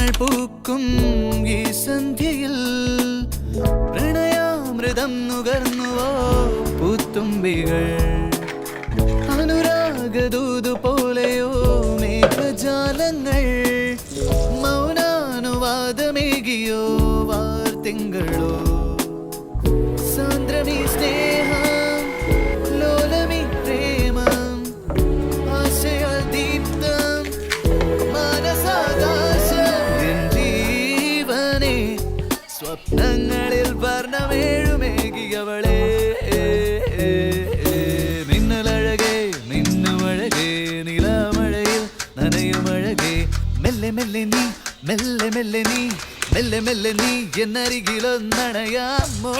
സ്വപ്നങ്ങൾ പൂക്കും ഈ സന്ധ്യയിൽ പ്രണയാമൃതം നുകർന്നുവോ പൂത്തുമ്പികൾ അനുരാഗദൂതു പോലെയോ മേഘജാലങ്ങൾ മൗനാനുവാദമേകിയോ വാർത്തിങ്കളോ സാന്ദ്രമീ സ്നേഹം ലോലമീ പ്രേമം ആശയാൽ ദീപ്തം മനസാകാശം എൻ ജീവനെ സ്വപ്നങ്ങളിൽ വർണ്ണമേഴുമേകിയവളെ മിന്നലഴകേ മിന്നുമഴകേ നിലാമഴയിൽ നനയുമഴകേ മെല്ലെ മെല്ലെ നീ മെല്ലെ മെല്ലെ നീ മെല്ലെ മെല്ലെ നീ എന്നരികിലൊന്നണയാമോ